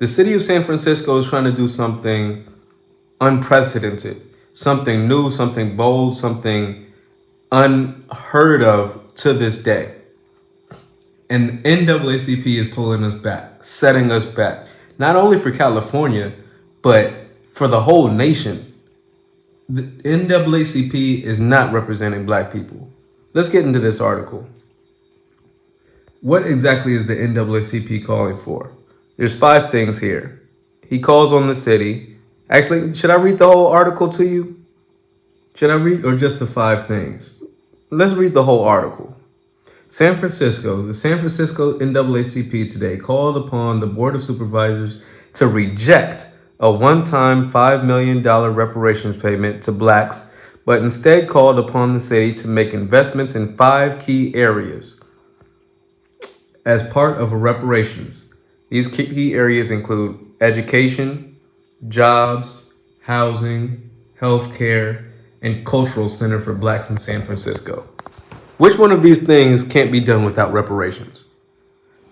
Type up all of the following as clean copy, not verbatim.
The city of San Francisco is trying to do something unprecedented, something new, something bold, something unheard of to this day. And NAACP is pulling us back, setting us back, not only for California, but for the whole nation. The NAACP is not representing black people. Let's get into this article. What exactly is the NAACP calling for? There's 5 things here. He calls on the city. Actually, should I read the whole article to you? Should I read or just the 5 things? Let's read the whole article. The San Francisco NAACP today called upon the Board of Supervisors to reject a one-time $5 million reparations payment to blacks, but instead called upon the city to make investments in 5 key areas as part of reparations. These key areas include education, jobs, housing, healthcare, and cultural center for blacks in San Francisco. Which one of these things can't be done without reparations?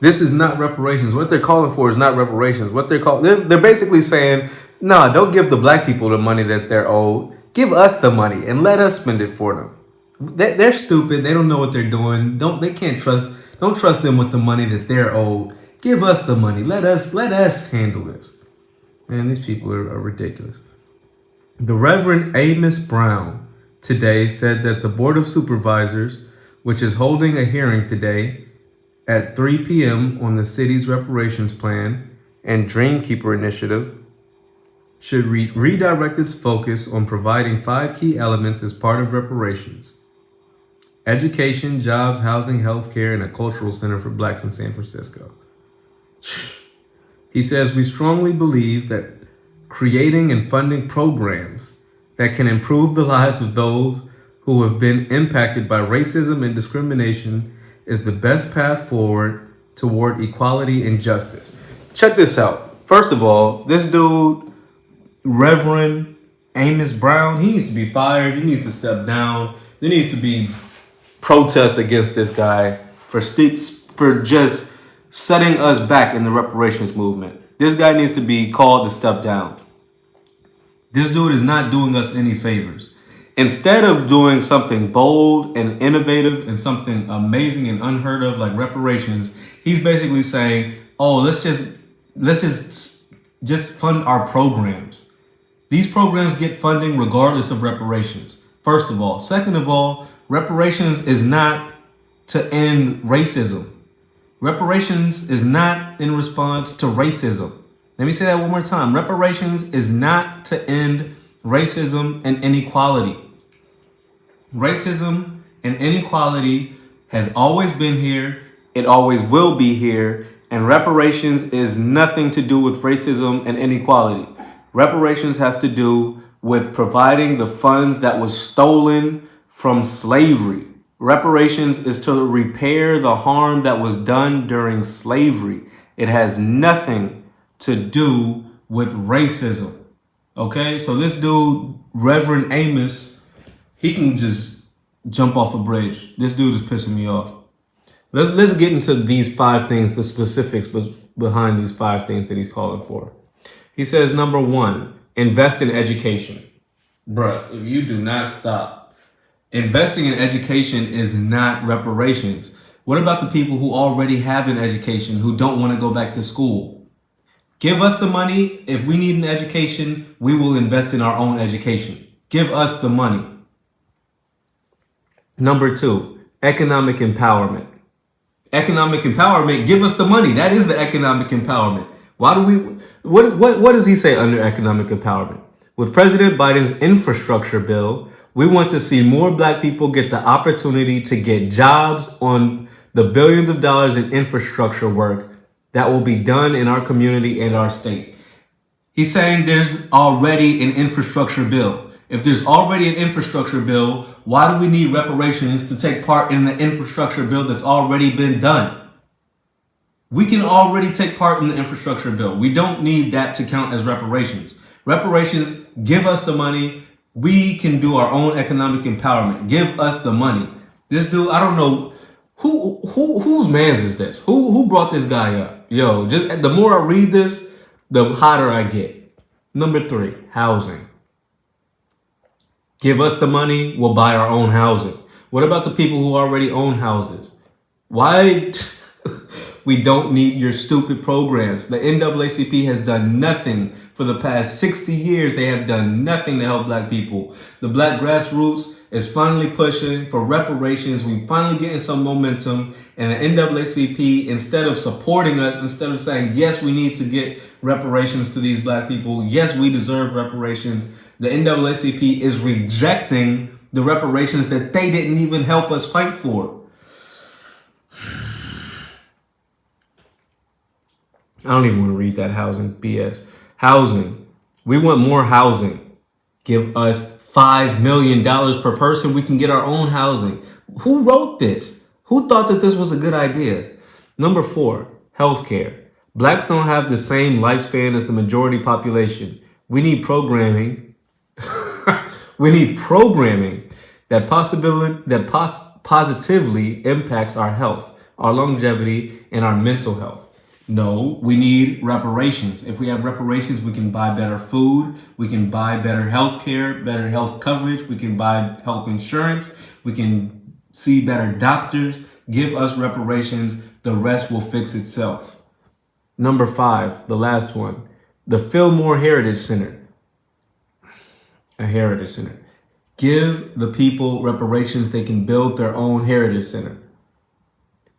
This is not reparations. What they're calling for is not reparations. They're basically saying, nah, don't give the black people the money that they're owed. Give us the money and let us spend it for them. They're stupid. They don't know what they're doing. Don't trust them with the money that they're owed. Give us the money. Let us handle this. Man, these people are ridiculous. The Reverend Amos Brown today said that the Board of Supervisors, which is holding a hearing today at 3 p.m. on the city's reparations plan and Dreamkeeper initiative, should redirect its focus on providing 5 key elements as part of reparations: education, jobs, housing, healthcare, and a cultural center for blacks in San Francisco. He says, we strongly believe that creating and funding programs that can improve the lives of those who have been impacted by racism and discrimination is the best path forward toward equality and justice. Check this out. First of all, this dude, Reverend Amos Brown, he needs to be fired. He needs to step down. There needs to be protests against this guy for just setting us back in the reparations movement. This guy needs to be called to step down. This dude is not doing us any favors. Instead of doing something bold and innovative and something amazing and unheard of like reparations, he's basically saying, oh, let's just fund our programs. These programs get funding regardless of reparations, first of all. Second of all, reparations is not to end racism. Reparations is not in response to racism. Let me say that one more time. Reparations is not to end racism and inequality. Racism and inequality has always been here. It always will be here. And reparations is nothing to do with racism and inequality. Reparations has to do with providing the funds that was stolen from slavery. Reparations is to repair the harm that was done during slavery. It has nothing to do with racism. Okay, so this dude, Reverend Amos, he can just jump off a bridge. This dude is pissing me off. Let's get into these 5 things, the specifics behind these 5 things that he's calling for. He says, number 1, invest in education. Bruh, if you do not stop. Investing in education is not reparations. What about the people who already have an education, who don't want to go back to school? Give us the money. If we need an education, we will invest in our own education. Give us the money. Number 2, economic empowerment. Economic empowerment, give us the money. That is the economic empowerment. What does he say under economic empowerment? With President Biden's infrastructure bill, we want to see more black people get the opportunity to get jobs on the billions of dollars in infrastructure work that will be done in our community and our state. He's saying there's already an infrastructure bill. If there's already an infrastructure bill, why do we need reparations to take part in the infrastructure bill that's already been done? We can already take part in the infrastructure bill. We don't need that to count as reparations. Reparations, give us the money. We can do our own economic empowerment. Give us the money. This dude, I don't know whose man's is this? Who brought this guy up? Yo, just the more I read this, the hotter I get. Number 3, housing. Give us the money, we'll buy our own housing. What about the people who already own houses? Why? We don't need your stupid programs. The NAACP has done nothing for the past 60 years. They have done nothing to help black people. The black grassroots is finally pushing for reparations. We finally getting some momentum. And the NAACP, instead of supporting us, instead of saying, yes, we need to get reparations to these black people. Yes, we deserve reparations. The NAACP is rejecting the reparations that they didn't even help us fight for. I don't even want to read that housing BS. Housing. We want more housing. Give us $5 million per person. We can get our own housing. Who wrote this? Who thought that this was a good idea? Number 4, healthcare. Blacks don't have the same lifespan as the majority population. We need programming. We need programming that positively impacts our health, our longevity, and our mental health. No, we need reparations. If we have reparations, we can buy better food. We can buy better health care, better health coverage. We can buy health insurance. We can see better doctors. Give us reparations. The rest will fix itself. Number 5, the last one, the Fillmore Heritage Center. A heritage center. Give the people reparations. They can build their own heritage center.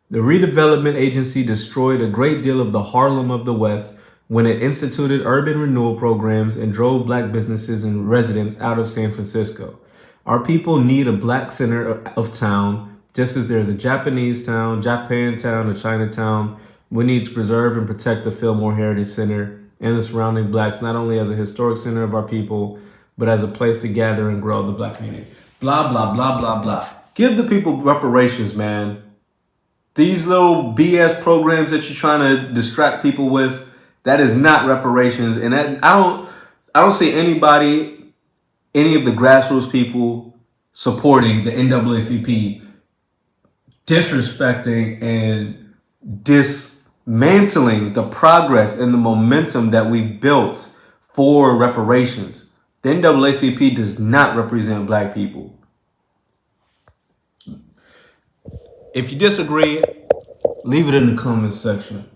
The redevelopment agency destroyed a great deal of the Harlem of the West when it instituted urban renewal programs and drove black businesses and residents out of San Francisco. Our people need a black center of town, just as there's a Japanese town, Japantown, a Chinatown. We need to preserve and protect the Fillmore Heritage Center and the surrounding blacks, not only as a historic center of our people, but as a place to gather and grow the black community. Blah, blah, blah, blah, blah. Give the people reparations, man. These little BS programs that you're trying to distract people with, that is not reparations. And that, I don't see anybody, any of the grassroots people supporting the NAACP disrespecting and dismantling the progress and the momentum that we built for reparations. The NAACP does not represent black people. If you disagree, leave it in the comments section.